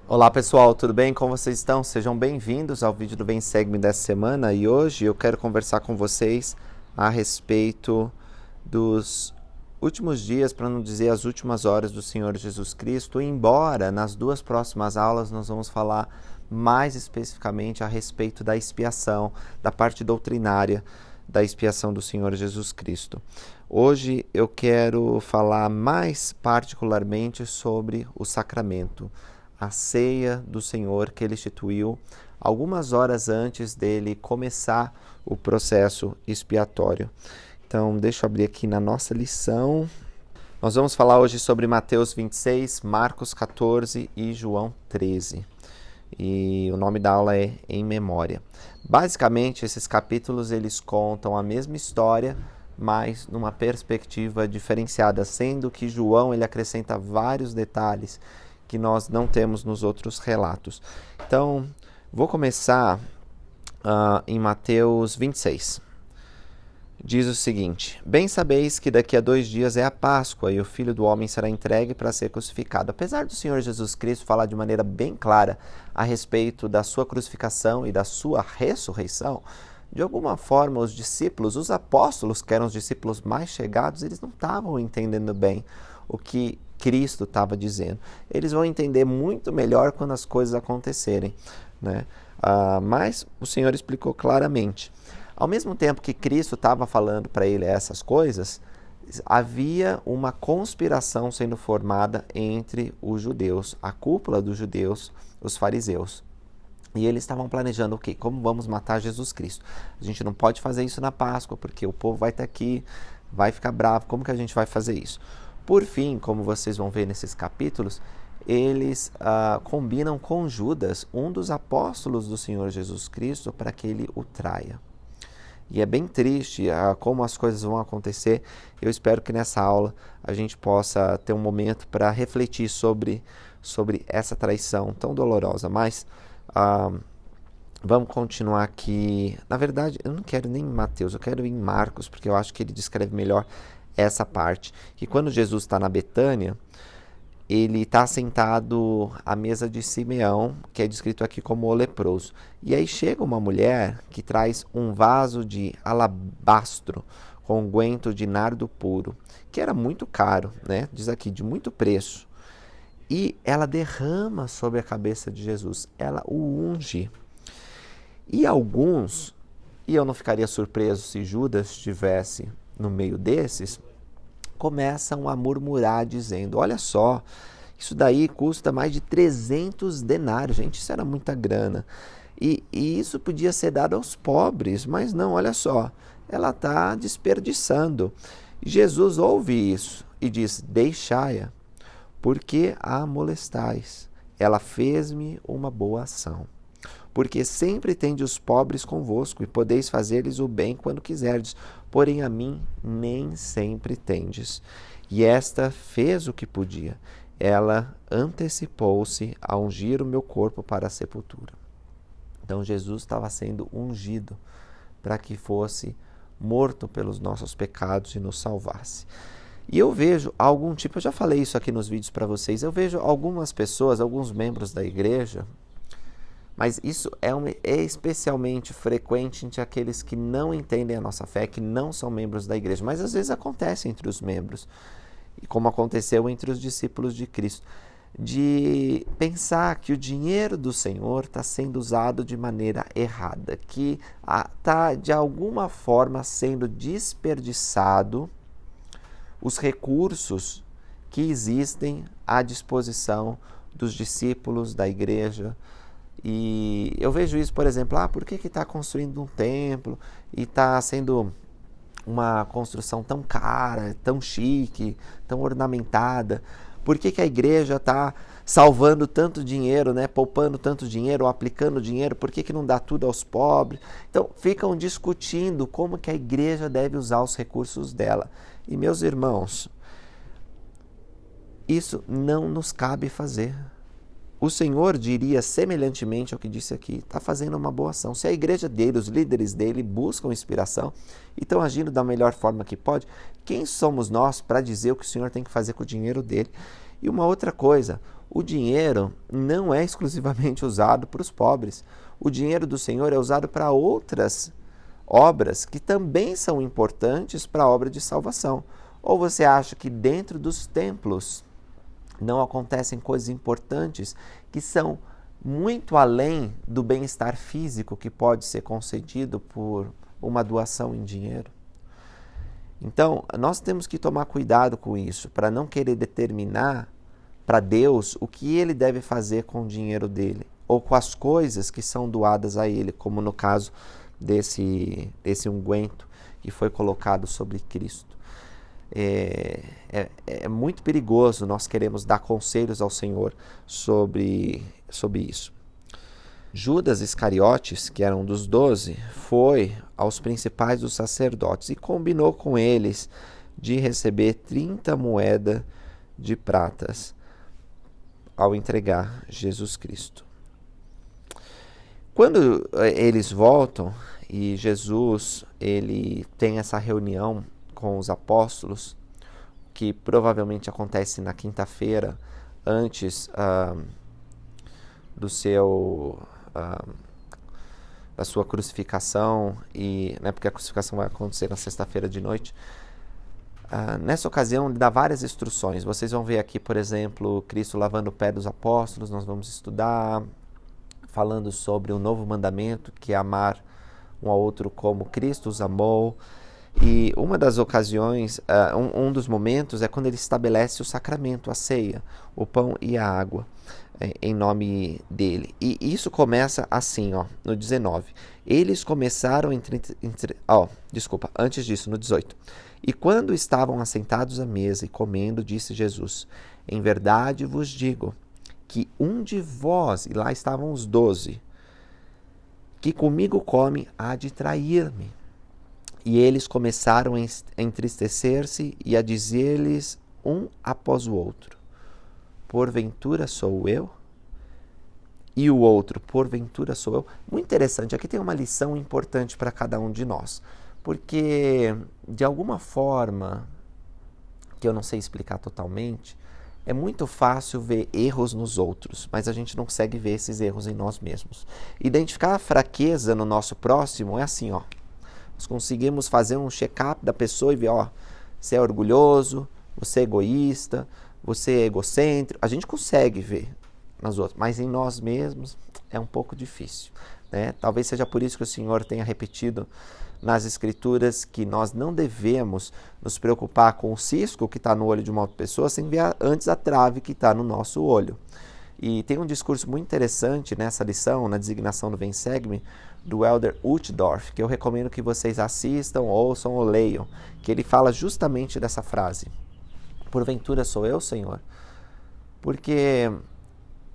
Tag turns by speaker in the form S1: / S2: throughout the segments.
S1: Olá pessoal, tudo bem? Como vocês estão? Sejam bem-vindos ao vídeo do Vem Segue-me dessa semana e hoje eu quero conversar com vocês a respeito dos últimos dias, para não dizer as últimas horas do Senhor Jesus Cristo, embora nas duas próximas aulas nós vamos falar mais especificamente a respeito da expiação, da parte doutrinária da expiação do Senhor Jesus Cristo. Hoje eu quero falar mais particularmente sobre o sacramento, a ceia do Senhor que ele instituiu algumas horas antes dele começar o processo expiatório. Então, deixa eu abrir aqui na nossa lição. Nós vamos falar hoje sobre Mateus 26, Marcos 14 e João 13. E o nome da aula é Em Memória. Basicamente, esses capítulos eles contam a mesma história, mas numa perspectiva diferenciada, sendo que João ele acrescenta vários detalhes que nós não temos nos outros relatos. Então, vou começar em Mateus 26. Diz o seguinte: Bem sabeis que daqui a 2 dias é a Páscoa e o Filho do Homem será entregue para ser crucificado. Apesar do Senhor Jesus Cristo falar de maneira bem clara a respeito da sua crucificação e da sua ressurreição, de alguma forma os discípulos, os apóstolos, que eram os discípulos mais chegados, eles não estavam entendendo bem o que Cristo estava dizendo. Eles vão entender muito melhor quando as coisas acontecerem, né? Mas o Senhor explicou claramente. Ao mesmo tempo que Cristo estava falando para ele essas coisas, havia uma conspiração sendo formada entre os judeus, a cúpula dos judeus, os fariseus. E eles estavam planejando o quê? Como vamos matar Jesus Cristo? A gente não pode fazer isso na Páscoa, porque o povo vai estar aqui, vai ficar bravo. Como que a gente vai fazer isso? Por fim, como vocês vão ver nesses capítulos, eles combinam com Judas, um dos apóstolos do Senhor Jesus Cristo, para que ele o traia. E é bem triste como as coisas vão acontecer. Eu espero que nessa aula a gente possa ter um momento para refletir sobre essa traição tão dolorosa. Mas vamos continuar aqui. Na verdade, eu não quero nem em Mateus, eu quero ir em Marcos, porque eu acho que ele descreve melhor essa parte. Que quando Jesus está na Betânia, ele está sentado à mesa de Simeão, que é descrito aqui como o leproso. E aí chega uma mulher que traz um vaso de alabastro com unguento de nardo puro, que era muito caro, né? Diz aqui, de muito preço. E ela derrama sobre a cabeça de Jesus, ela o unge. E alguns, e eu não ficaria surpreso se Judas estivesse no meio desses, começam a murmurar dizendo, olha só, isso daí custa mais de 300 denários, gente, isso era muita grana. E isso podia ser dado aos pobres, mas não, olha só, ela está desperdiçando. Jesus ouve isso e diz, deixai-a, porque a molestais. Ela fez-me uma boa ação. Porque sempre tendes os pobres convosco, e podeis fazer-lhes o bem quando quiserdes, porém a mim nem sempre tendes. E esta fez o que podia. Ela antecipou-se a ungir o meu corpo para a sepultura. Então Jesus estava sendo ungido para que fosse morto pelos nossos pecados e nos salvasse. E eu vejo algum tipo, eu já falei isso aqui nos vídeos para vocês, eu vejo algumas pessoas, alguns membros da igreja, mas isso é especialmente frequente entre aqueles que não entendem a nossa fé, que não são membros da igreja. Mas às vezes acontece entre os membros, e como aconteceu entre os discípulos de Cristo, de pensar que o dinheiro do Senhor está sendo usado de maneira errada, que está de alguma forma sendo desperdiçado os recursos que existem à disposição dos discípulos da igreja. E eu vejo isso, por exemplo, por que está construindo um templo e está sendo uma construção tão cara, tão chique, tão ornamentada? Por que a igreja está salvando tanto dinheiro, né? Poupando tanto dinheiro, ou aplicando dinheiro? Por que não dá tudo aos pobres? Então, ficam discutindo como que a igreja deve usar os recursos dela. E, meus irmãos, isso não nos cabe fazer. O Senhor diria semelhantemente ao que disse aqui, está fazendo uma boa ação. Se a igreja dele, os líderes dele buscam inspiração e estão agindo da melhor forma que pode, quem somos nós para dizer o que o Senhor tem que fazer com o dinheiro dele? E uma outra coisa, o dinheiro não é exclusivamente usado para os pobres. O dinheiro do Senhor é usado para outras obras que também são importantes para a obra de salvação. Ou você acha que dentro dos templos não acontecem coisas importantes que são muito além do bem-estar físico que pode ser concedido por uma doação em dinheiro? Então, nós temos que tomar cuidado com isso, para não querer determinar para Deus o que ele deve fazer com o dinheiro dele, ou com as coisas que são doadas a ele, como no caso desse unguento que foi colocado sobre Cristo. É muito perigoso nós queremos dar conselhos ao Senhor sobre isso. Judas Iscariotes, que era um dos 12, foi aos principais dos sacerdotes e combinou com eles de receber 30 moedas de pratas ao entregar Jesus Cristo. Quando eles voltam e Jesus ele tem essa reunião com os apóstolos, que provavelmente acontece na quinta-feira, antes da sua crucificação, porque a crucificação vai acontecer na sexta-feira de noite. Nessa ocasião, ele dá várias instruções. Vocês vão ver aqui, por exemplo, Cristo lavando o pé dos apóstolos, nós vamos estudar, falando sobre o novo mandamento, que é amar um ao outro como Cristo os amou. E uma das ocasiões, um dos momentos é quando ele estabelece o sacramento, a ceia, o pão e a água, em nome dele. E isso começa assim, no 19. Eles começaram antes disso, no 18. E quando estavam assentados à mesa e comendo, disse Jesus: em verdade vos digo que um de vós, e lá estavam os 12, que comigo come, há de trair-me. E eles começaram a entristecer-se e a dizer-lhes um após o outro: porventura sou eu? E o outro: porventura sou eu? Muito interessante, aqui tem uma lição importante para cada um de nós, porque de alguma forma, que eu não sei explicar totalmente, é muito fácil ver erros nos outros, mas a gente não consegue ver esses erros em nós mesmos. Identificar a fraqueza no nosso próximo é assim, nós conseguimos fazer um check-up da pessoa e ver, você é orgulhoso, você é egoísta, você é egocêntrico. A gente consegue ver nas outras, mas em nós mesmos é um pouco difícil, né? Talvez seja por isso que o Senhor tenha repetido nas Escrituras que nós não devemos nos preocupar com o cisco que está no olho de uma outra pessoa sem ver antes a trave que está no nosso olho. E tem um discurso muito interessante nessa lição, na designação do Vem Segue-me, do Elder Uchtdorf, que eu recomendo que vocês assistam, ouçam ou leiam, que ele fala justamente dessa frase: porventura sou eu, Senhor? Porque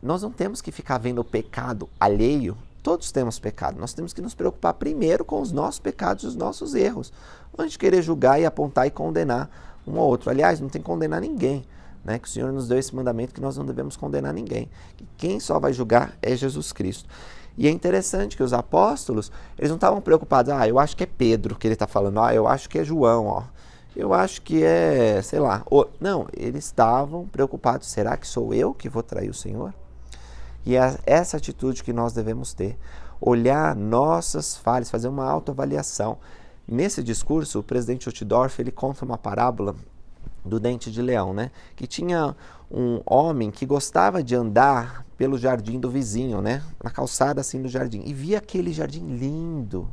S1: nós não temos que ficar vendo o pecado alheio. Todos temos pecado. Nós temos que nos preocupar primeiro com os nossos pecados e os nossos erros, antes de querer julgar e apontar e condenar um ao outro. Aliás, não tem que condenar ninguém, né? Que o Senhor nos deu esse mandamento que nós não devemos condenar ninguém. Que quem só vai julgar é Jesus Cristo. E é interessante que os apóstolos, eles não estavam preocupados, eu acho que é Pedro que ele está falando, eu acho que é João, eu acho que é, sei lá. Não, eles estavam preocupados, será que sou eu que vou trair o Senhor? E é essa atitude que nós devemos ter, olhar nossas falhas, fazer uma autoavaliação. Nesse discurso, o presidente Uchtdorf, ele conta uma parábola do dente de leão, né? Que tinha um homem que gostava de andar pelo jardim do vizinho, né? Na calçada assim do jardim, e via aquele jardim lindo,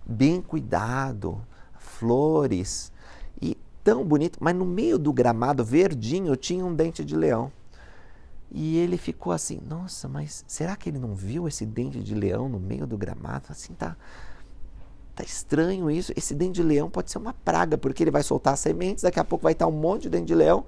S1: bem cuidado, flores, e tão bonito, mas no meio do gramado verdinho tinha um dente de leão. E ele ficou assim, nossa, mas será que ele não viu esse dente de leão no meio do gramado? Assim, tá estranho isso. Esse dente de leão pode ser uma praga, porque ele vai soltar sementes, daqui a pouco vai estar um monte de dente de leão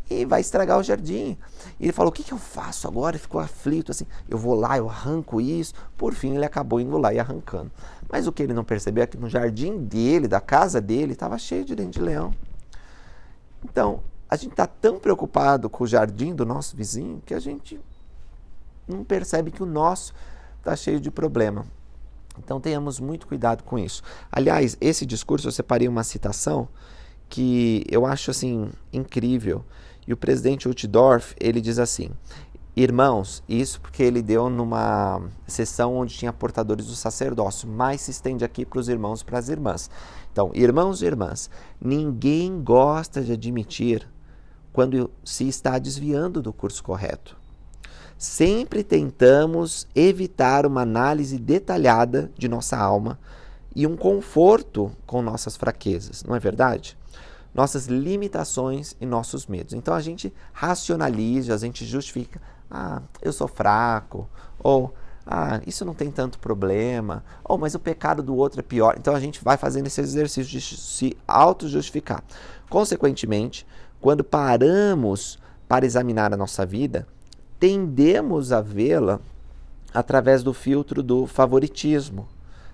S1: e vai estragar o jardim. E ele falou, o que eu faço agora? Ele ficou aflito, assim, eu vou lá, eu arranco isso. Por fim, ele acabou indo lá e arrancando. Mas o que ele não percebeu é que no jardim dele, da casa dele, estava cheio de dente de leão. Então, a gente está tão preocupado com o jardim do nosso vizinho que a gente não percebe que o nosso está cheio de problema. Então tenhamos muito cuidado com isso. Aliás, esse discurso eu separei uma citação que eu acho assim incrível. E o presidente Uchtdorf, ele diz assim: Irmãos, isso porque ele deu numa sessão onde tinha portadores do sacerdócio, mas se estende aqui para os irmãos e para as irmãs. Então, irmãos e irmãs, ninguém gosta de admitir quando se está desviando do curso correto. Sempre tentamos evitar uma análise detalhada de nossa alma e um conforto com nossas fraquezas, não é verdade? Nossas limitações e nossos medos. Então a gente racionaliza, a gente justifica, eu sou fraco, ou isso não tem tanto problema, ou mas o pecado do outro é pior. Então a gente vai fazendo esse exercício de se auto-justificar. Consequentemente, quando paramos para examinar a nossa vida, tendemos a vê-la através do filtro do favoritismo,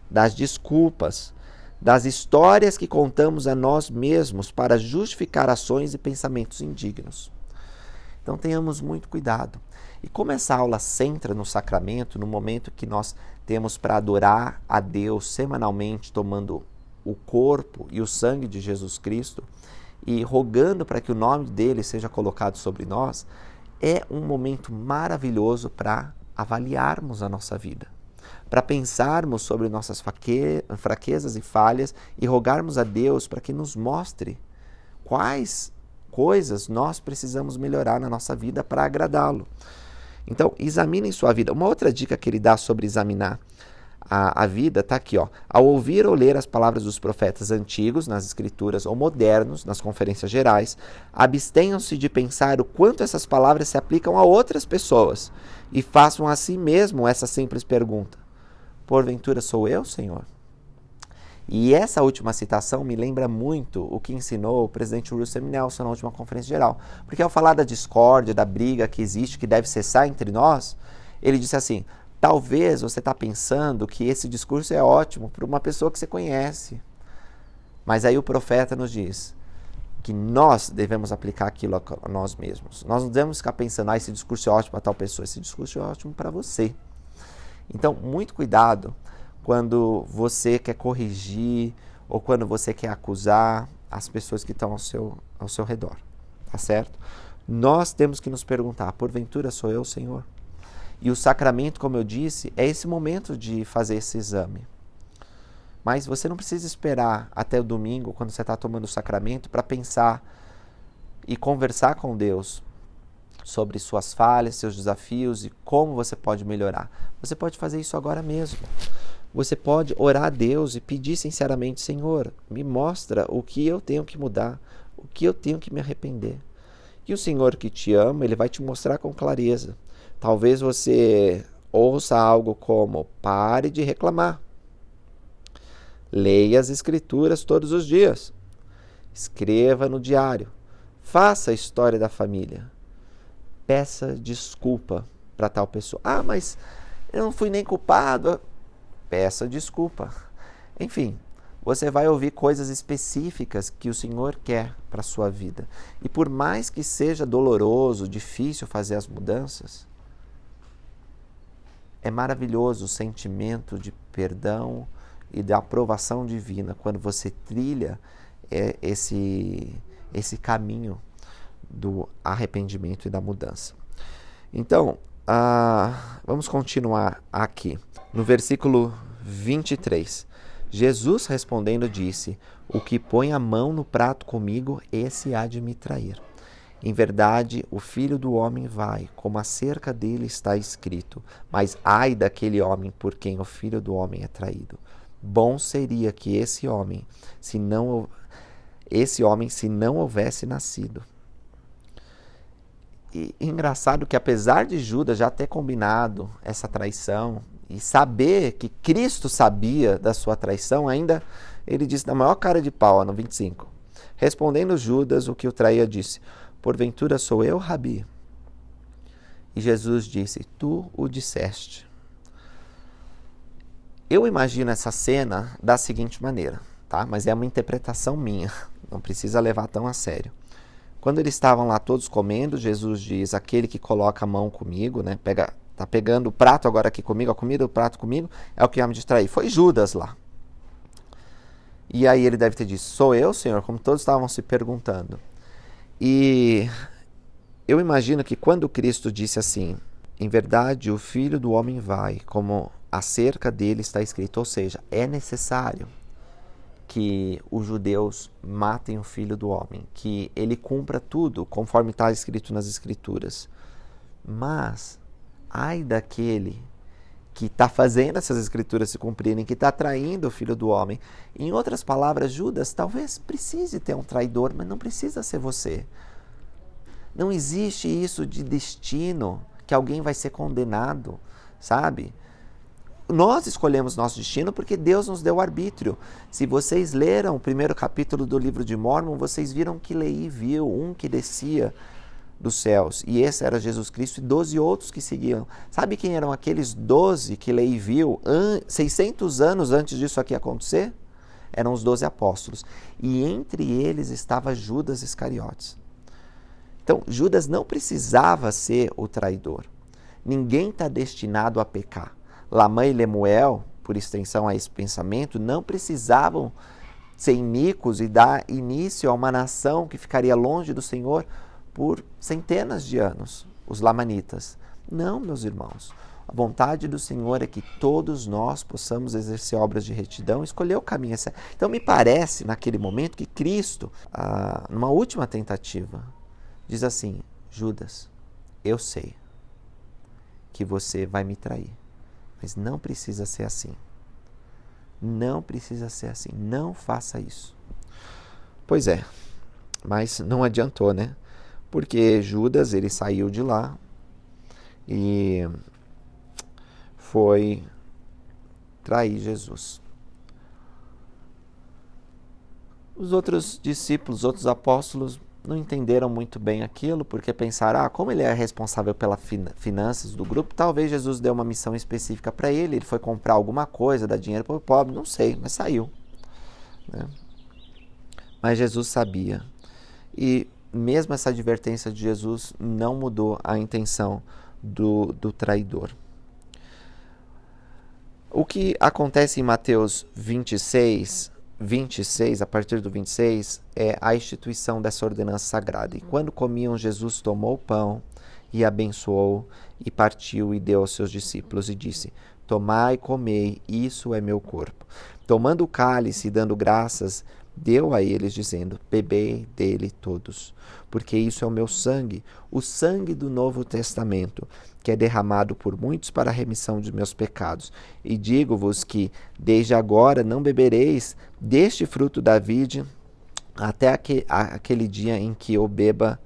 S1: das desculpas, das histórias que contamos a nós mesmos para justificar ações e pensamentos indignos. Então tenhamos muito cuidado. E como essa aula centra no sacramento, no momento que nós temos para adorar a Deus semanalmente, tomando o corpo e o sangue de Jesus Cristo e rogando para que o nome dele seja colocado sobre nós, é um momento maravilhoso para avaliarmos a nossa vida, para pensarmos sobre nossas fraquezas e falhas e rogarmos a Deus para que nos mostre quais coisas nós precisamos melhorar na nossa vida para agradá-lo. Então, examinem sua vida. Uma outra dica que ele dá sobre examinar a vida está aqui, ó. Ao ouvir ou ler as palavras dos profetas antigos nas escrituras ou modernos nas conferências gerais, abstenham-se de pensar o quanto essas palavras se aplicam a outras pessoas e façam a si mesmo essa simples pergunta: porventura sou eu, Senhor? E essa última citação me lembra muito o que ensinou o presidente Russell M. Nelson na última conferência geral. Porque ao falar da discórdia, da briga que existe, que deve cessar entre nós, ele disse assim: talvez você está pensando que esse discurso é ótimo para uma pessoa que você conhece. Mas aí o profeta nos diz que nós devemos aplicar aquilo a nós mesmos. Nós não devemos ficar pensando, esse discurso é ótimo para tal pessoa, esse discurso é ótimo para você. Então, muito cuidado quando você quer corrigir ou quando você quer acusar as pessoas que estão ao seu redor, tá certo? Nós temos que nos perguntar, porventura sou eu, Senhor? E o sacramento, como eu disse, é esse momento de fazer esse exame. Mas você não precisa esperar até o domingo, quando você está tomando o sacramento, para pensar e conversar com Deus sobre suas falhas, seus desafios e como você pode melhorar. Você pode fazer isso agora mesmo. Você pode orar a Deus e pedir sinceramente: Senhor, me mostra o que eu tenho que mudar, o que eu tenho que me arrepender. E o Senhor que te ama, Ele vai te mostrar com clareza. Talvez você ouça algo como: pare de reclamar. Leia as Escrituras todos os dias. Escreva no diário. Faça a história da família. Peça desculpa para tal pessoa. Mas eu não fui nem culpado. Peça desculpa. Enfim, você vai ouvir coisas específicas que o Senhor quer para a sua vida. E por mais que seja doloroso, difícil fazer as mudanças, é maravilhoso o sentimento de perdão e da aprovação divina quando você trilha esse caminho do arrependimento e da mudança. Então, vamos continuar aqui. No versículo 23, Jesus respondendo disse: o que põe a mão no prato comigo, esse há de me trair. Em verdade, o Filho do Homem vai, como acerca dele está escrito, mas ai daquele homem por quem o Filho do Homem é traído. Bom seria que esse homem, se não houvesse nascido. E engraçado que apesar de Judas já ter combinado essa traição e saber que Cristo sabia da sua traição, ainda ele disse na maior cara de pau, no 25. Respondendo Judas, o que o traía, disse: porventura sou eu, Rabi? E Jesus disse: tu o disseste. Eu imagino essa cena da seguinte maneira, tá? Mas é uma interpretação minha, não precisa levar tão a sério. Quando eles estavam lá todos comendo, Jesus diz: aquele que coloca a mão comigo, né? Tá pegando o prato agora aqui comigo, a comida, o prato comigo, é o que ia me distrair. Foi Judas lá. E aí ele deve ter dito: sou eu, Senhor? Como todos estavam se perguntando. E Eu imagino que quando Cristo disse assim, em verdade o Filho do Homem vai, como acerca dele está escrito, ou seja, é necessário que os judeus matem o Filho do Homem, que ele cumpra tudo conforme está escrito nas Escrituras. Mas, ai daquele que está fazendo essas Escrituras se cumprirem, que está traindo o Filho do Homem. Em outras palavras, Judas talvez precise ter um traidor, mas não precisa ser você. Não existe isso de destino, que alguém vai ser condenado, sabe? Nós escolhemos nosso destino porque Deus nos deu arbítrio. Se vocês leram o primeiro capítulo do livro de Mórmon, vocês viram que Leí viu um que descia dos céus, e esse era Jesus Cristo, e 12 outros que seguiam. Sabe quem eram aqueles 12 que Leí viu 600 anos antes disso aqui acontecer? Eram os 12 apóstolos. E entre eles estava Judas Iscariotes. Então, Judas não precisava ser o traidor. Ninguém está destinado a pecar. Lamã e Lemuel, por extensão a esse pensamento, não precisavam ser iníquos e dar início a uma nação que ficaria longe do Senhor por centenas de anos, os lamanitas. Não, meus irmãos. A vontade do Senhor é que todos nós possamos exercer obras de retidão e escolher o caminho certo. Então, me parece, naquele momento, que Cristo, numa última tentativa, diz assim, Judas, eu sei que você vai me trair. Mas não precisa ser assim. Não precisa ser assim. Não faça isso. Pois é, mas não adiantou, né? Porque Judas, ele saiu de lá e foi trair Jesus. Os outros discípulos, os outros apóstolos, não entenderam muito bem aquilo, porque pensaram, como ele é responsável pelas finanças do grupo, talvez Jesus deu uma missão específica para ele, ele foi comprar alguma coisa, dar dinheiro para o pobre, não sei, mas saiu. Né? Mas Jesus sabia. E mesmo essa advertência de Jesus não mudou a intenção do traidor. O que acontece em Mateus 26, a partir do 26, é a instituição dessa ordenança sagrada. E quando comiam, Jesus tomou o pão e abençoou, e partiu e deu aos seus discípulos, e disse, tomai e comei, isso é meu corpo. Tomando o cálice e dando graças, deu a eles, dizendo, bebei dele todos, porque isso é o meu sangue, o sangue do Novo Testamento, que é derramado por muitos para a remissão de meus pecados. E digo-vos que, desde agora, não bebereis deste fruto da vide, até aquele dia em que eu beba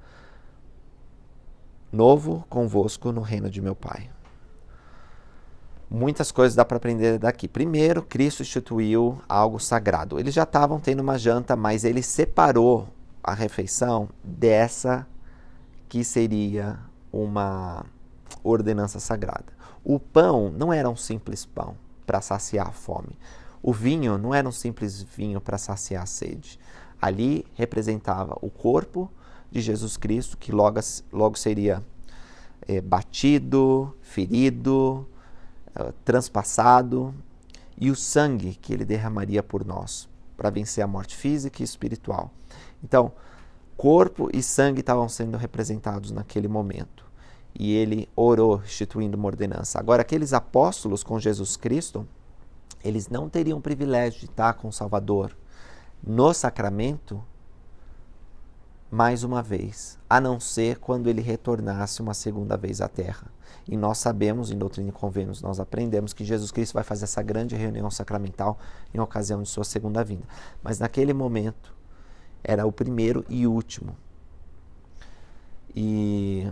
S1: novo convosco no reino de meu Pai. Muitas coisas dá para aprender daqui. Primeiro, Cristo instituiu algo sagrado. Eles já estavam tendo uma janta, mas ele separou a refeição dessa que seria uma ordenança sagrada. O pão não era um simples pão para saciar a fome. O vinho não era um simples vinho para saciar a sede. Ali representava o corpo de Jesus Cristo, que logo seria batido, ferido, transpassado, e o sangue que ele derramaria por nós, para vencer a morte física e espiritual. Então, corpo e sangue estavam sendo representados naquele momento. E ele orou, instituindo uma ordenança. Agora, aqueles apóstolos com Jesus Cristo, eles não teriam o privilégio de estar com o Salvador no sacramento mais uma vez, a não ser quando ele retornasse uma segunda vez à Terra. E nós sabemos, em Doutrina e Convênios, nós aprendemos que Jesus Cristo vai fazer essa grande reunião sacramental em ocasião de sua segunda vinda. Mas naquele momento, era o primeiro e último. E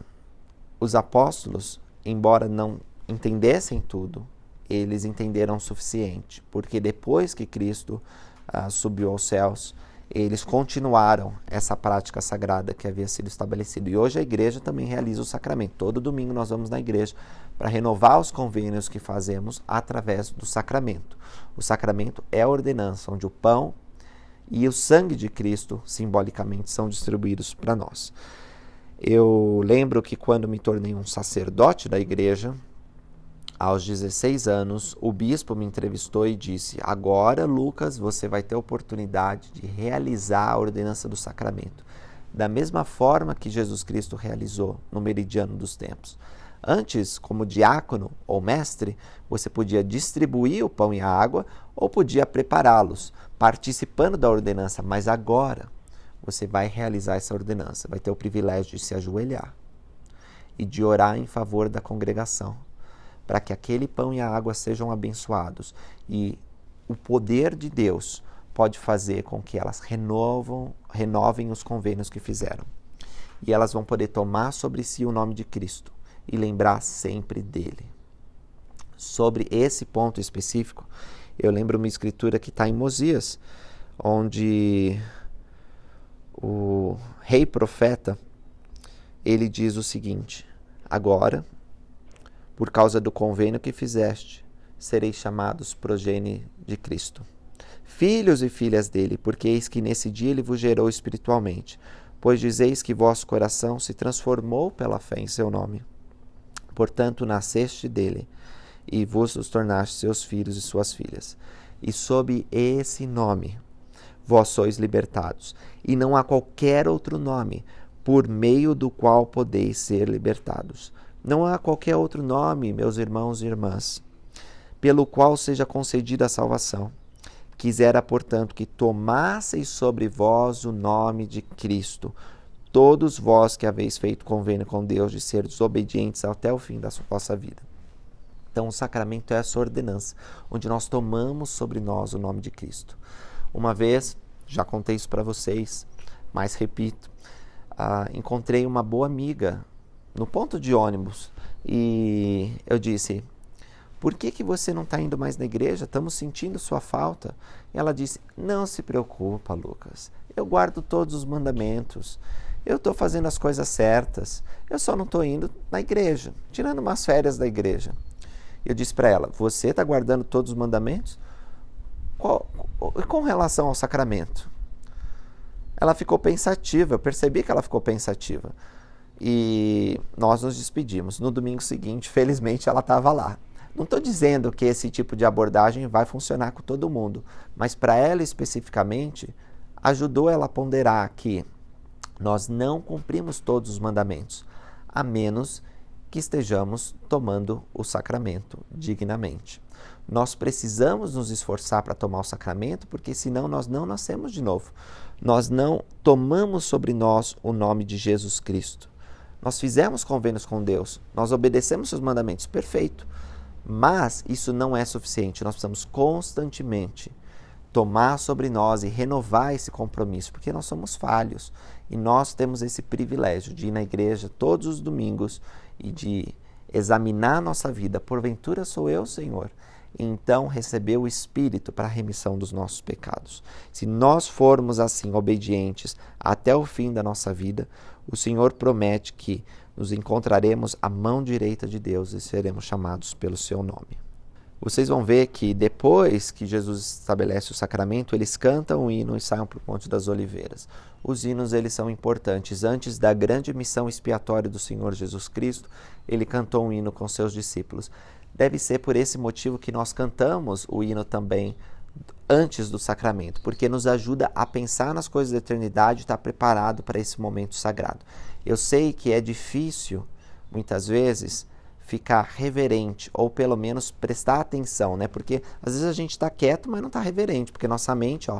S1: os apóstolos, embora não entendessem tudo, eles entenderam o suficiente, porque depois que Cristo subiu aos céus, eles continuaram essa prática sagrada que havia sido estabelecida. E hoje a igreja também realiza o sacramento. Todo domingo nós vamos na igreja para renovar os convênios que fazemos através do sacramento. O sacramento é a ordenança, onde o pão e o sangue de Cristo, simbolicamente, são distribuídos para nós. Eu lembro que quando me tornei um sacerdote da igreja, aos 16 anos, o bispo me entrevistou e disse, agora, Lucas, você vai ter a oportunidade de realizar a ordenança do sacramento. da mesma forma que Jesus Cristo realizou no meridiano dos tempos. Antes, como diácono ou mestre, você podia distribuir o pão e a água ou podia prepará-los, participando da ordenança, mas agora você vai realizar essa ordenança, vai ter o privilégio de se ajoelhar e de orar em favor da congregação, para que aquele pão e a água sejam abençoados. E o poder de Deus pode fazer com que elas renovem os convênios que fizeram. E elas vão poder tomar sobre si o nome de Cristo e lembrar sempre dele. Sobre esse ponto específico, eu lembro uma escritura que está em Mosias, onde o rei profeta, ele diz o seguinte: agora, por causa do convênio que fizeste, sereis chamados progenie de Cristo, filhos e filhas dele, porque eis que nesse dia ele vos gerou espiritualmente, pois dizeis que vosso coração se transformou pela fé em seu nome. Portanto, nasceste dele, e vos tornaste seus filhos e suas filhas. E sob esse nome vós sois libertados, e não há qualquer outro nome por meio do qual podeis ser libertados. Não há qualquer outro nome, meus irmãos e irmãs, pelo qual seja concedida a salvação. Quisera, portanto, que tomasseis sobre vós o nome de Cristo, todos vós que haveis feito convênio com Deus de ser desobedientes até o fim da vossa vida. Então, o sacramento é essa ordenança, onde nós tomamos sobre nós o nome de Cristo. Uma vez, já contei isso para vocês, mas repito, encontrei uma boa amiga no ponto de ônibus e eu disse: por que você não está indo mais na igreja? Estamos sentindo sua falta. E ela disse: não se preocupa, Lucas, eu guardo todos os mandamentos, eu estou fazendo as coisas certas, eu só não estou indo na igreja, tirando umas férias da igreja. Eu disse para ela: você está guardando todos os mandamentos? Com relação ao sacramento? Ela ficou pensativa, eu percebi que ela ficou pensativa. E nós nos despedimos. No domingo seguinte, felizmente, ela estava lá. Não estou dizendo que esse tipo de abordagem vai funcionar com todo mundo, mas para ela especificamente, ajudou ela a ponderar que nós não cumprimos todos os mandamentos, a menos que estejamos tomando o sacramento dignamente. Nós precisamos nos esforçar para tomar o sacramento, porque senão nós não nascemos de novo. Nós não tomamos sobre nós o nome de Jesus Cristo. Nós fizemos convênios com Deus, nós obedecemos seus mandamentos, perfeito. Mas isso não é suficiente, nós precisamos constantemente tomar sobre nós e renovar esse compromisso, porque nós somos falhos e nós temos esse privilégio de ir na igreja todos os domingos e de examinar a nossa vida. Porventura sou eu, Senhor? E então receber o Espírito para a remissão dos nossos pecados. Se nós formos assim obedientes até o fim da nossa vida, o Senhor promete que nos encontraremos à mão direita de Deus e seremos chamados pelo seu nome. Vocês vão ver que depois que Jesus estabelece o sacramento, eles cantam o hino e saem para o Monte das Oliveiras. Os hinos, eles são importantes. Antes da grande missão expiatória do Senhor Jesus Cristo, ele cantou um hino com seus discípulos. Deve ser por esse motivo que nós cantamos o hino também antes do sacramento, porque nos ajuda a pensar nas coisas da eternidade e estar preparado para esse momento sagrado. Eu sei que é difícil, muitas vezes, ficar reverente, ou pelo menos prestar atenção, né? Porque às vezes a gente está quieto, mas não está reverente, porque nossa mente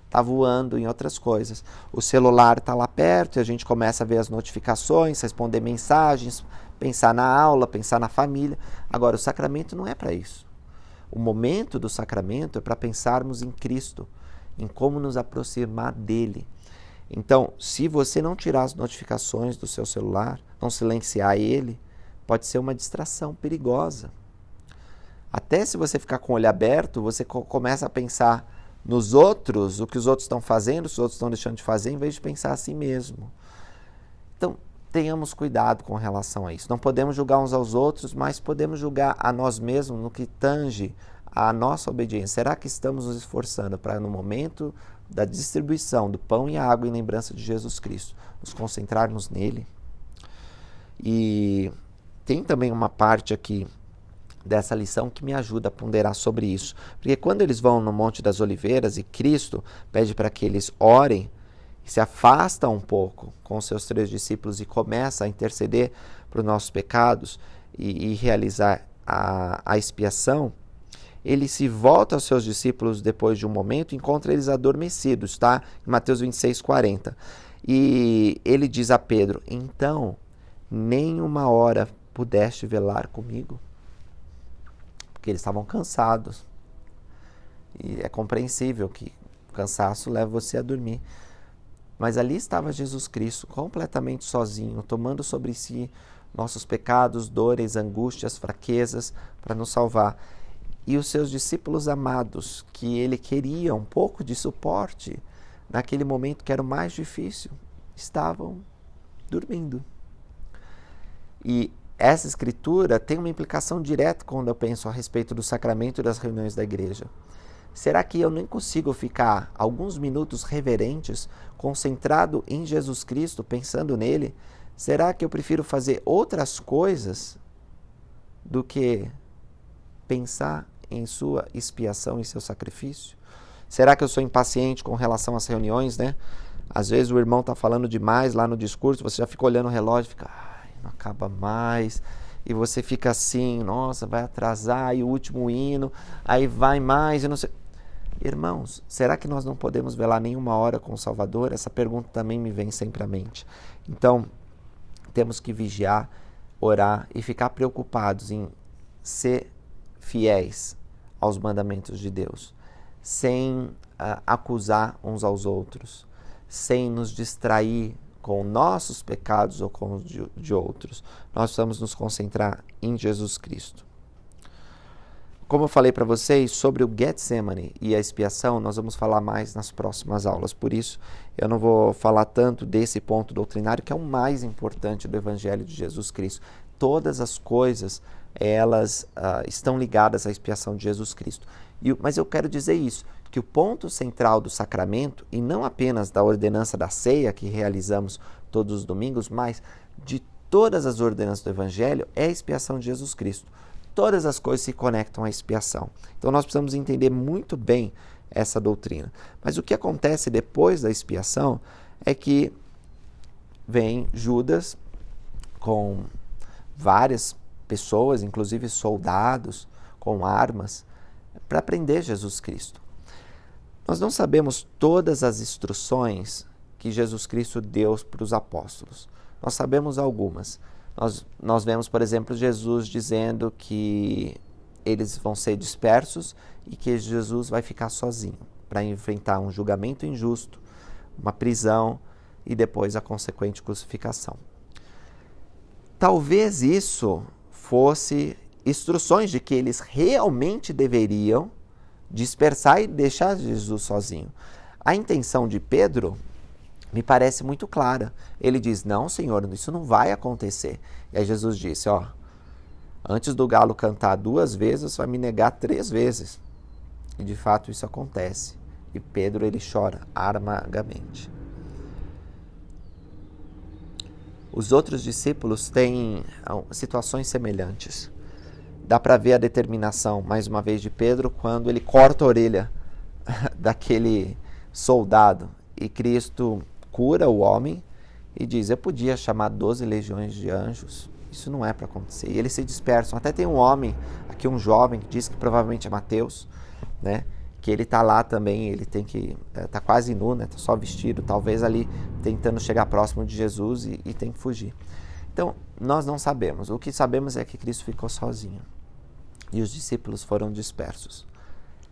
S1: está voando em outras coisas. O celular está lá perto e a gente começa a ver as notificações, responder mensagens, pensar na aula, pensar na família. Agora, o sacramento não é para isso. O momento do sacramento é para pensarmos em Cristo, em como nos aproximar dele. Então, se você não tirar as notificações do seu celular, não silenciar ele, pode ser uma distração perigosa. Até se você ficar com o olho aberto, você começa a pensar nos outros, o que os outros estão fazendo, os outros estão deixando de fazer, em vez de pensar a si mesmo. Então, tenhamos cuidado com relação a isso. Não podemos julgar uns aos outros, mas podemos julgar a nós mesmos no que tange a nossa obediência. Será que estamos nos esforçando para, no momento da distribuição do pão e água em lembrança de Jesus Cristo, nos concentrarmos nele? E tem também uma parte aqui dessa lição que me ajuda a ponderar sobre isso. Porque quando eles vão no Monte das Oliveiras e Cristo pede para que eles orem, se afasta um pouco com os seus 3 discípulos e começa a interceder para os nossos pecados e realizar a expiação, ele se volta aos seus discípulos depois de um momento e encontra eles adormecidos, está? Em Mateus 26:40. E ele diz a Pedro: então, nem uma hora pudeste velar comigo? Porque eles estavam cansados. E é compreensível que o cansaço leva você a dormir. Mas ali estava Jesus Cristo, completamente sozinho, tomando sobre si nossos pecados, dores, angústias, fraquezas, para nos salvar. E os seus discípulos amados, que ele queria um pouco de suporte naquele momento que era o mais difícil, estavam dormindo. E essa escritura tem uma implicação direta quando eu penso a respeito do sacramento e das reuniões da igreja. Será que eu nem consigo ficar alguns minutos reverentes, concentrado em Jesus Cristo, pensando nele? Será que eu prefiro fazer outras coisas do que pensar em sua expiação e seu sacrifício? Será que eu sou impaciente com relação às reuniões, né? Às vezes o irmão está falando demais lá no discurso, você já fica olhando o relógio e fica, não acaba mais. E você fica assim, nossa, vai atrasar, e o último hino, aí vai mais, eu não sei. Irmãos, será que nós não podemos velar nenhuma hora com o Salvador? Essa pergunta também me vem sempre à mente. Então, temos que vigiar, orar e ficar preocupados em ser fiéis aos mandamentos de Deus, sem acusar uns aos outros, sem nos distrair com nossos pecados ou com os de outros. Nós precisamos nos concentrar em Jesus Cristo. Como eu falei para vocês sobre o Getsemane e a expiação, nós vamos falar mais nas próximas aulas. Por isso, eu não vou falar tanto desse ponto doutrinário, que é o mais importante do Evangelho de Jesus Cristo. Todas as coisas, elas estão ligadas à expiação de Jesus Cristo. Mas eu quero dizer isso, que o ponto central do sacramento, e não apenas da ordenança da ceia, que realizamos todos os domingos, mas de todas as ordenanças do Evangelho, é a expiação de Jesus Cristo. Todas as coisas se conectam à expiação. Então nós precisamos entender muito bem essa doutrina. Mas o que acontece depois da expiação é que vem Judas com várias pessoas, inclusive soldados, com armas, para prender Jesus Cristo. Nós não sabemos todas as instruções que Jesus Cristo deu para os apóstolos. Nós sabemos algumas. Nós vemos, por exemplo, Jesus dizendo que eles vão ser dispersos e que Jesus vai ficar sozinho para enfrentar um julgamento injusto, uma prisão e depois a consequente crucificação. Talvez isso fosse instruções de que eles realmente deveriam dispersar e deixar Jesus sozinho. A intenção de Pedro me parece muito clara. Ele diz, não, Senhor, isso não vai acontecer. E aí Jesus disse, antes do galo cantar 2 vezes, você vai me negar 3 vezes. E de fato isso acontece. E Pedro, ele chora amargamente. Os outros discípulos têm situações semelhantes. Dá para ver a determinação, mais uma vez, de Pedro, quando ele corta a orelha daquele soldado. E Cristo cura o homem e diz, eu podia chamar 12 legiões de anjos, isso não é para acontecer. E eles se dispersam. Até tem um homem, aqui um jovem, que diz que provavelmente é Mateus, né? Que ele está lá também, ele tem que, está quase nu, né? Está só vestido, talvez ali tentando chegar próximo de Jesus e tem que fugir. Então, nós não sabemos. O que sabemos é que Cristo ficou sozinho e os discípulos foram dispersos.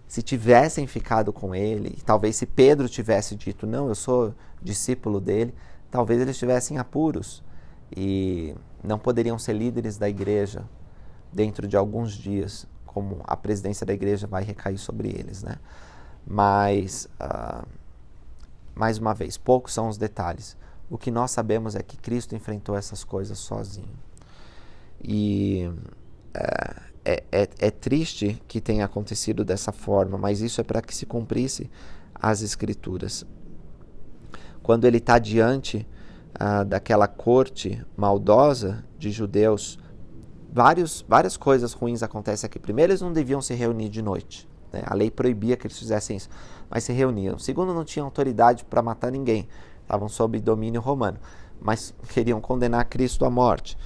S1: Se tivessem ficado com ele, talvez se Pedro tivesse dito, não, eu sou discípulo dele, talvez eles estivessem apuros e não poderiam ser líderes da igreja dentro de alguns dias, como a presidência da igreja vai recair sobre eles, né? Mas, mais uma vez, poucos são os detalhes. O que nós sabemos é que Cristo enfrentou essas coisas sozinho. E é triste que tenha acontecido dessa forma, mas isso é para que se cumprisse as Escrituras. Quando ele está diante daquela corte maldosa de judeus, várias coisas ruins acontecem aqui. Primeiro, eles não deviam se reunir de noite, né? A lei proibia que eles fizessem isso, mas se reuniam. Segundo, não tinham autoridade para matar ninguém. estavam sob domínio romano, mas queriam condenar Cristo à morte.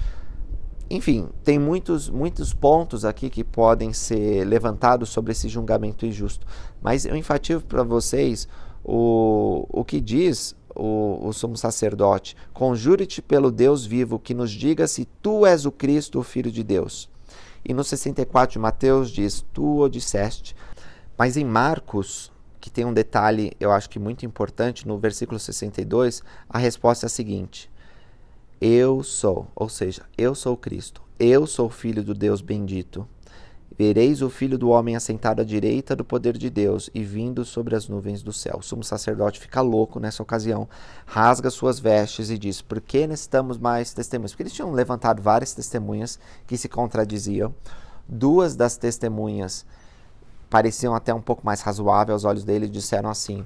S1: Enfim, tem muitos pontos aqui que podem ser levantados sobre esse julgamento injusto, mas eu enfatizo para vocês o que diz o sumo sacerdote: conjure-te pelo Deus vivo que nos diga se tu és o Cristo, o Filho de Deus. E no 64 de Mateus diz: tu o disseste. Mas em Marcos, que tem um detalhe eu acho que muito importante, no versículo 62, a resposta é a seguinte: eu sou, ou seja, eu sou o Cristo, eu sou o Filho do Deus bendito. Vereis o Filho do Homem assentado à direita do poder de Deus e vindo sobre as nuvens do céu. O sumo sacerdote fica louco nessa ocasião, rasga suas vestes e diz: por que necessitamos mais testemunhas? Porque eles tinham levantado várias testemunhas que se contradiziam. Duas das testemunhas pareciam até um pouco mais razoáveis aos olhos dele, disseram assim: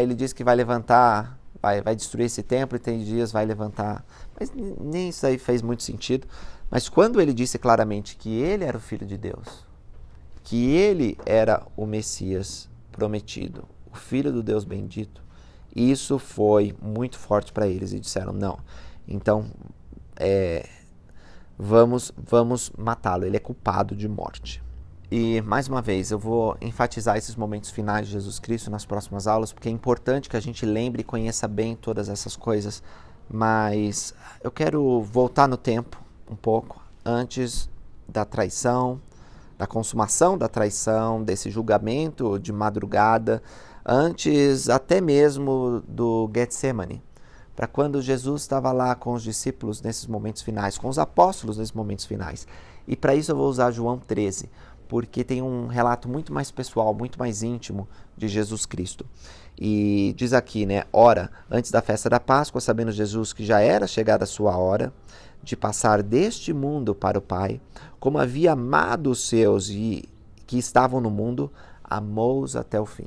S1: ele diz que vai levantar, vai destruir esse templo e 3 dias vai levantar. Mas nem isso aí fez muito sentido. Mas quando ele disse claramente que ele era o Filho de Deus, que ele era o Messias prometido, o Filho do Deus bendito, isso foi muito forte para eles e disseram: não, então vamos matá-lo, ele é culpado de morte. E, mais uma vez, eu vou enfatizar esses momentos finais de Jesus Cristo nas próximas aulas, porque é importante que a gente lembre e conheça bem todas essas coisas, mas eu quero voltar no tempo um pouco, antes da traição, da consumação da traição, desse julgamento de madrugada, antes até mesmo do Getsemane, para quando Jesus estava lá com os discípulos nesses momentos finais, com os apóstolos nesses momentos finais. E para isso eu vou usar João 13, porque tem um relato muito mais pessoal, muito mais íntimo de Jesus Cristo. E diz aqui, ora, antes da festa da Páscoa, sabendo Jesus que já era chegada a sua hora de passar deste mundo para o Pai, como havia amado os seus e que estavam no mundo, amou-os até o fim.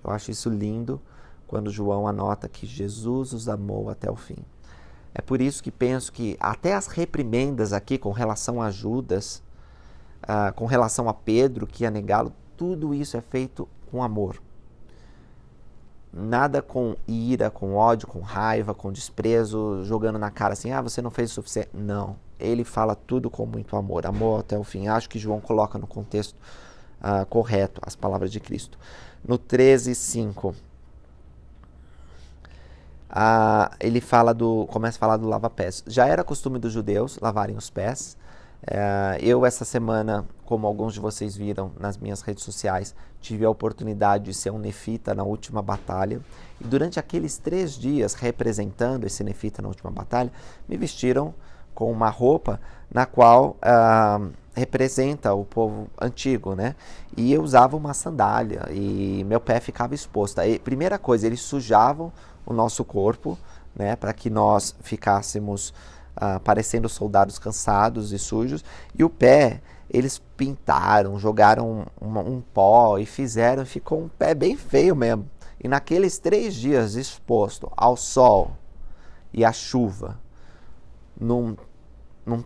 S1: Eu acho isso lindo quando João anota que Jesus os amou até o fim. É por isso que penso que até as reprimendas aqui com relação a Judas, com relação a Pedro, que ia negá-lo, tudo isso é feito com amor. Nada com ira, com ódio, com raiva, com desprezo, jogando na cara assim: você não fez o suficiente. Não, ele fala tudo com muito amor, amor até o fim. Acho que João coloca no contexto correto as palavras de Cristo. No 13:5, ele começa a falar do lava-pés. Já era costume dos judeus lavarem os pés. Eu, essa semana, como alguns de vocês viram nas minhas redes sociais, tive a oportunidade de ser um nefita na última batalha. E durante aqueles 3 dias, representando esse nefita na última batalha, me vestiram com uma roupa na qual representa o povo antigo, E eu usava uma sandália e meu pé ficava exposto. Aí, primeira coisa, eles sujavam o nosso corpo, para que nós ficássemos parecendo soldados cansados e sujos, e o pé eles pintaram, jogaram um pó e ficou um pé bem feio mesmo. E naqueles 3 dias exposto ao sol e à chuva, num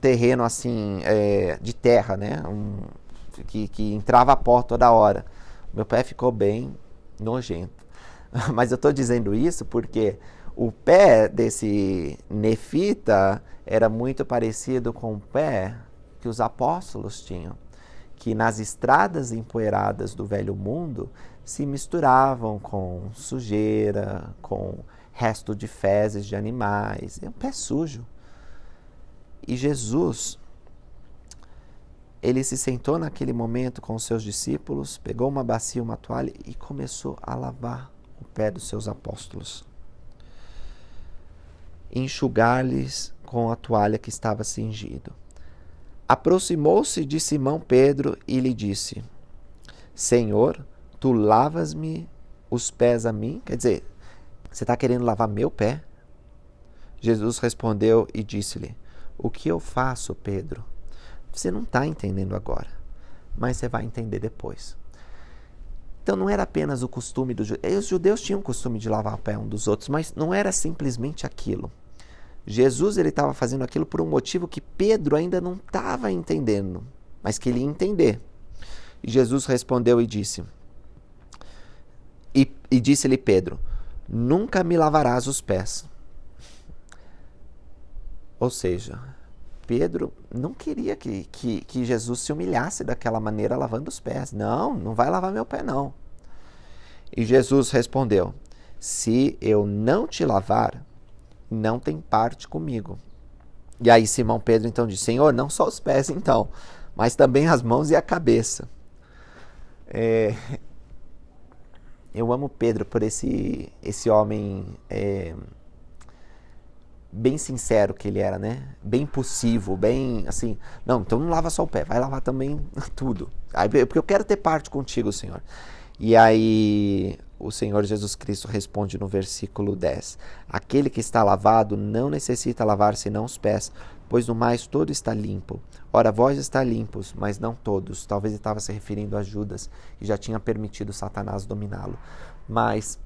S1: terreno assim de terra, que entrava pó toda hora, meu pé ficou bem nojento. Mas eu estou dizendo isso porque o pé desse nefita era muito parecido com o pé que os apóstolos tinham, que nas estradas empoeiradas do velho mundo se misturavam com sujeira, com resto de fezes de animais. É um pé sujo. E Jesus, ele se sentou naquele momento com os seus discípulos, pegou uma bacia, uma toalha e começou a lavar o pé dos seus apóstolos, enxugar-lhes com a toalha que estava cingido. Aproximou-se de Simão Pedro e lhe disse: Senhor, tu lavas-me os pés a mim? Quer dizer, você está querendo lavar meu pé? Jesus respondeu e disse-lhe: O que eu faço, Pedro? Você não está entendendo agora, mas você vai entender depois. Então não era apenas o costume dos judeus. Os judeus tinham o costume de lavar o pé um dos outros, mas não era simplesmente aquilo. Jesus estava fazendo aquilo por um motivo que Pedro ainda não estava entendendo, mas que ele ia entender. E Jesus respondeu e disse, e disse-lhe Pedro: nunca me lavarás os pés. Ou seja, Pedro não queria que Jesus se humilhasse daquela maneira lavando os pés. Não vai lavar meu pé não. E Jesus respondeu, se eu não te lavar, não tem parte comigo. E aí Simão Pedro então disse, Senhor, não só os pés então, mas também as mãos e a cabeça. Eu amo Pedro por esse homem bem sincero que ele era, né? Bem impulsivo, bem assim, não, então não lava só o pé, vai lavar também tudo. Porque eu quero ter parte contigo, Senhor. E aí o Senhor Jesus Cristo responde no versículo 10. Aquele que está lavado não necessita lavar senão os pés, pois no mais todo está limpo. Ora, vós está limpos, mas não todos. Talvez ele estava se referindo a Judas e já tinha permitido Satanás dominá-lo. Mas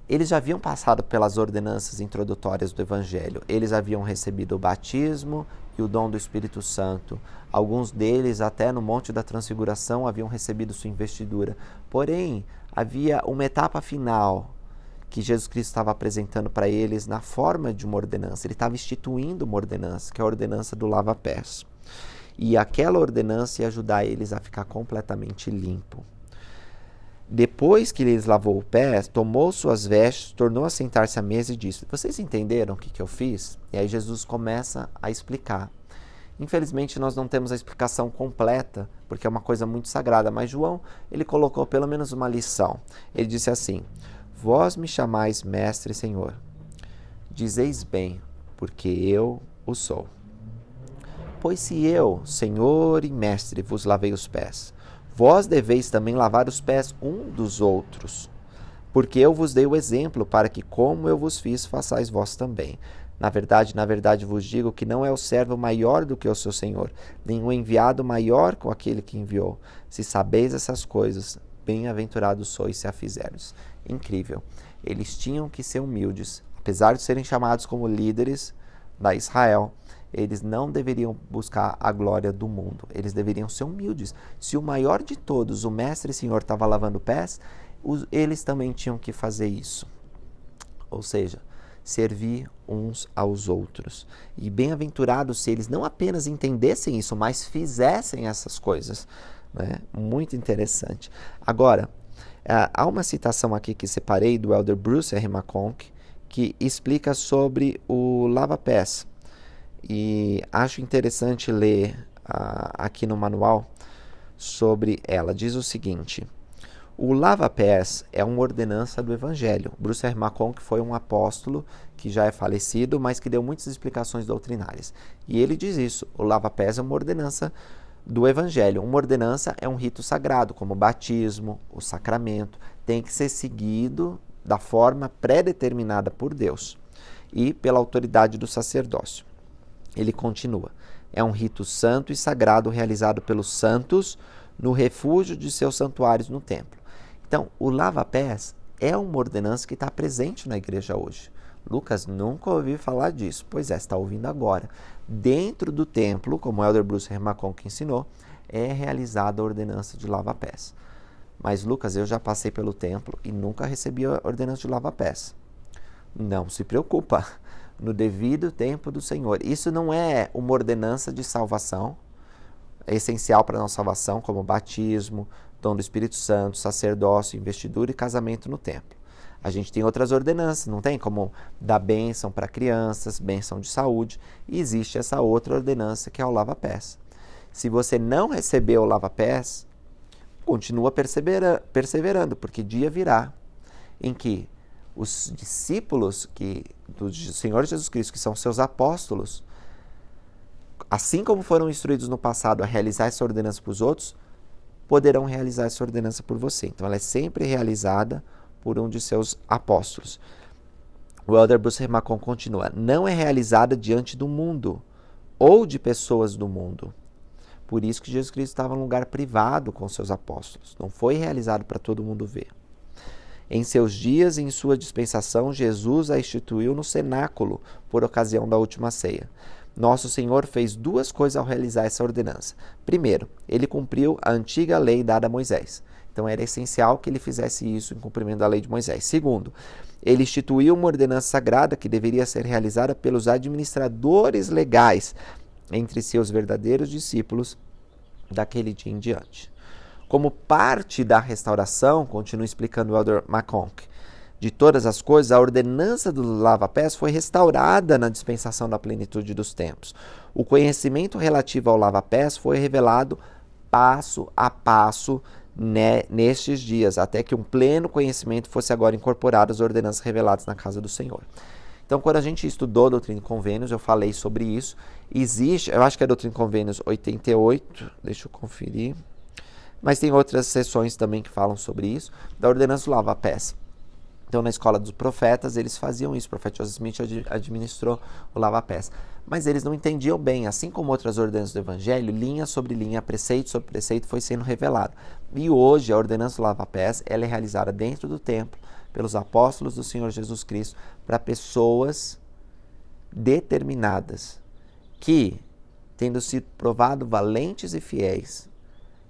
S1: eles já haviam passado pelas ordenanças introdutórias do Evangelho. Eles haviam recebido o batismo e o dom do Espírito Santo. Alguns deles, até no Monte da Transfiguração, haviam recebido sua investidura. Porém, havia uma etapa final que Jesus Cristo estava apresentando para eles na forma de uma ordenança. Ele estava instituindo uma ordenança, que é a ordenança do lava-pés. E aquela ordenança ia ajudar eles a ficar completamente limpo. Depois que lhes lavou o pé, tomou suas vestes, tornou a sentar-se à mesa e disse, vocês entenderam o que eu fiz? E aí Jesus começa a explicar. Infelizmente nós não temos a explicação completa, porque é uma coisa muito sagrada, mas João, ele colocou pelo menos uma lição. Ele disse assim, vós me chamais mestre e senhor, dizeis bem, porque eu o sou. Pois se eu, senhor e mestre, vos lavei os pés, vós deveis também lavar os pés um dos outros, porque eu vos dei o exemplo para que, como eu vos fiz, façais vós também. Na verdade vos digo que não é o servo maior do que o seu senhor, nem o enviado maior que aquele que enviou. Se sabeis essas coisas, bem-aventurados sois se a fizerdes. Incrível. Eles tinham que ser humildes. Apesar de serem chamados como líderes da Israel, eles não deveriam buscar a glória do mundo. Eles deveriam ser humildes. Se o maior de todos, o mestre e senhor, estava lavando pés, eles também tinham que fazer isso. Ou seja, servir uns aos outros. E bem-aventurados se eles não apenas entendessem isso, mas fizessem essas coisas. Né? Muito interessante. Agora, há uma citação aqui que separei do elder Bruce R. McConkie, que explica sobre o lava-pés. E acho interessante ler aqui no manual sobre ela. Diz o seguinte, o lava-pés é uma ordenança do Evangelho. Bruce R. McConkie foi um apóstolo que já é falecido, mas que deu muitas explicações doutrinárias. E ele diz isso, o lava-pés é uma ordenança do Evangelho. Uma ordenança é um rito sagrado, como o batismo, o sacramento, tem que ser seguido da forma pré-determinada por Deus e pela autoridade do sacerdócio. Ele continua, é um rito santo e sagrado realizado pelos santos no refúgio de seus santuários no templo. Então, o lava-pés é uma ordenança que está presente na igreja hoje. Lucas nunca ouviu falar disso, pois está ouvindo agora. Dentro do templo, como o elder Bruce R. McConkie ensinou, é realizada a ordenança de lava-pés. Mas Lucas, eu já passei pelo templo e nunca recebi a ordenança de lava-pés. Não se preocupa. No devido tempo do Senhor. Isso não é uma ordenança de salvação, é essencial para a nossa salvação, como batismo, dom do Espírito Santo, sacerdócio, investidura e casamento no templo. A gente tem outras ordenanças, não tem? Como dar bênção para crianças, bênção de saúde, e existe essa outra ordenança que é o lava-pés. Se você não recebeu o lava-pés, continua perseverando, porque dia virá em que os discípulos do Senhor Jesus Cristo, que são seus apóstolos, assim como foram instruídos no passado a realizar essa ordenança para os outros, poderão realizar essa ordenança por você. Então ela é sempre realizada por um de seus apóstolos. O elder Bruce R. McConkie continua, não é realizada diante do mundo ou de pessoas do mundo. Por isso que Jesus Cristo estava em um lugar privado com seus apóstolos. Não foi realizado para todo mundo ver. Em seus dias e em sua dispensação, Jesus a instituiu no cenáculo por ocasião da última ceia. Nosso Senhor fez duas coisas ao realizar essa ordenança. Primeiro, ele cumpriu a antiga lei dada a Moisés. Então era essencial que ele fizesse isso em cumprimento da lei de Moisés. Segundo, ele instituiu uma ordenança sagrada que deveria ser realizada pelos administradores legais entre seus verdadeiros discípulos daquele dia em diante. Como parte da restauração, continua explicando o Elder McConk, de todas as coisas, a ordenança do lava-pés foi restaurada na dispensação da plenitude dos tempos. O conhecimento relativo ao lava-pés foi revelado passo a passo nestes dias, até que um pleno conhecimento fosse agora incorporado às ordenanças reveladas na casa do Senhor. Então, quando a gente estudou Doutrina e Convênios, eu falei sobre isso. Existe, eu acho que é Doutrina e Convênios 88, deixa eu conferir, mas tem outras sessões também que falam sobre isso, da ordenança do lava-pés. Então, na escola dos profetas, eles faziam isso. O profeta Joseph Smith administrou o lava-pés. Mas eles não entendiam bem. Assim como outras ordenanças do Evangelho, linha sobre linha, preceito sobre preceito, foi sendo revelado. E hoje, a ordenança do lava-pés, ela é realizada dentro do templo, pelos apóstolos do Senhor Jesus Cristo, para pessoas determinadas, que, tendo sido provado valentes e fiéis,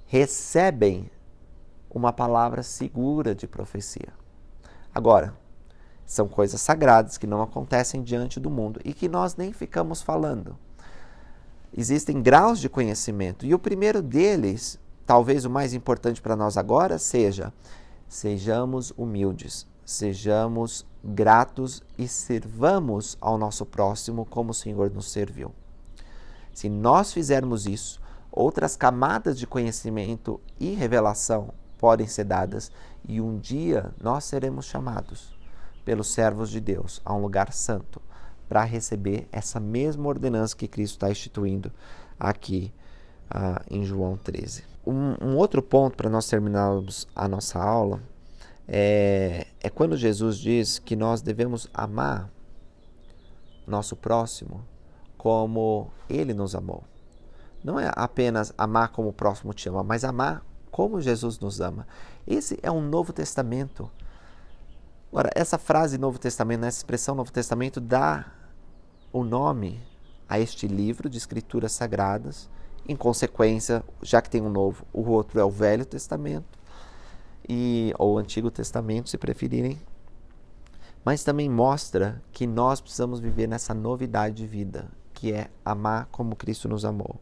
S1: recebem uma palavra segura de profecia. Agora, são coisas sagradas que não acontecem diante do mundo e que nós nem ficamos falando. Existem graus de conhecimento e o primeiro deles, talvez o mais importante para nós agora, sejamos humildes, sejamos gratos e sirvamos ao nosso próximo como o Senhor nos serviu. Se nós fizermos isso, outras camadas de conhecimento e revelação podem ser dadas e um dia nós seremos chamados pelos servos de Deus a um lugar santo para receber essa mesma ordenança que Cristo está instituindo aqui em João 13. Um outro ponto para nós terminarmos a nossa aula é quando Jesus diz que nós devemos amar nosso próximo como Ele nos amou. Não é apenas amar como o próximo te ama, mas amar como Jesus nos ama. Esse é um Novo Testamento. Agora, essa frase Novo Testamento, essa expressão Novo Testamento, dá o nome a este livro de Escrituras Sagradas. Em consequência, já que tem um novo, o outro é o Velho Testamento, ou o Antigo Testamento, se preferirem. Mas também mostra que nós precisamos viver nessa novidade de vida, que é amar como Cristo nos amou.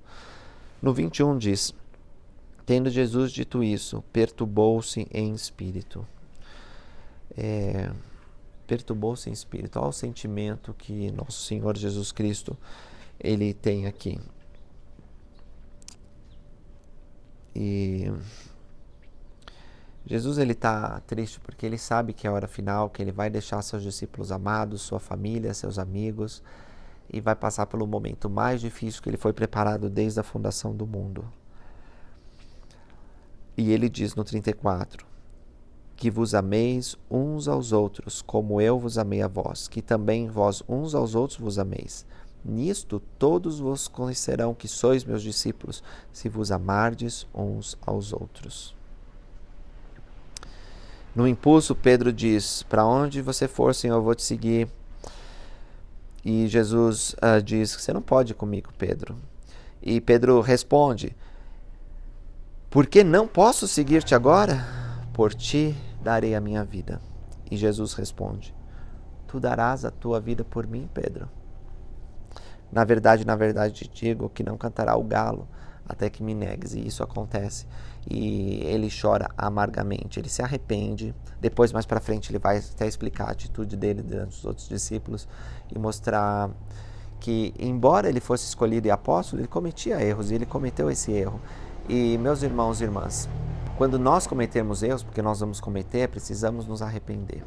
S1: No 21 diz: tendo Jesus dito isso, perturbou-se em espírito. Perturbou-se em espírito. Olha o sentimento que nosso Senhor Jesus Cristo ele tem aqui. E Jesus ele está triste porque ele sabe que é a hora final, que ele vai deixar seus discípulos amados, sua família, seus amigos, e vai passar pelo momento mais difícil que ele foi preparado desde a fundação do mundo. E ele diz no 34, que vos ameis uns aos outros, como eu vos amei a vós, que também vós uns aos outros vos ameis. Nisto todos vos conhecerão que sois meus discípulos, se vos amardes uns aos outros. No impulso, Pedro diz: para onde você for, Senhor, eu vou te seguir. E Jesus diz: você não pode ir comigo, Pedro. E Pedro responde: por que não posso seguir-te agora? Por ti darei a minha vida. E Jesus responde: tu darás a tua vida por mim, Pedro? Na verdade te digo que não cantará o galo até que me negues. E isso acontece. E ele chora amargamente, ele se arrepende. Depois, mais para frente, ele vai até explicar a atitude dele diante dos outros discípulos e mostrar que, embora ele fosse escolhido e apóstolo, ele cometia erros, e ele cometeu esse erro. E, meus irmãos e irmãs, quando nós cometermos erros, porque nós vamos cometer, precisamos nos arrepender.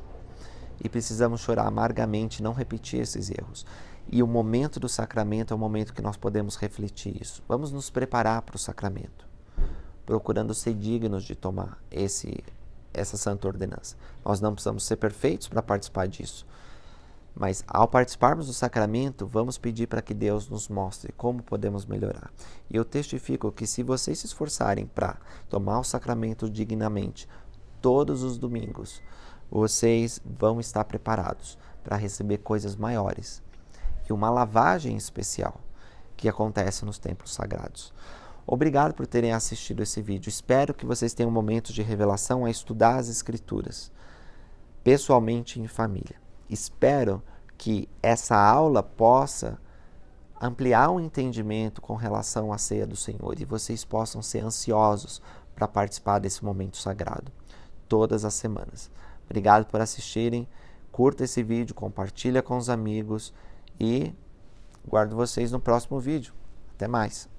S1: E precisamos chorar amargamente, não repetir esses erros. E o momento do sacramento é o momento que nós podemos refletir isso. Vamos nos preparar para o sacramento, procurando ser dignos de tomar essa santa ordenança. Nós não precisamos ser perfeitos para participar disso. Mas ao participarmos do sacramento, vamos pedir para que Deus nos mostre como podemos melhorar. E eu testifico que se vocês se esforçarem para tomar o sacramento dignamente todos os domingos, vocês vão estar preparados para receber coisas maiores, que uma lavagem especial que acontece nos templos sagrados. Obrigado por terem assistido esse vídeo. Espero que vocês tenham um momento de revelação a estudar as Escrituras, pessoalmente e em família. Espero que essa aula possa ampliar o entendimento com relação à ceia do Senhor e vocês possam ser ansiosos para participar desse momento sagrado todas as semanas. Obrigado por assistirem. Curta esse vídeo, compartilha com os amigos e guardo vocês no próximo vídeo. Até mais!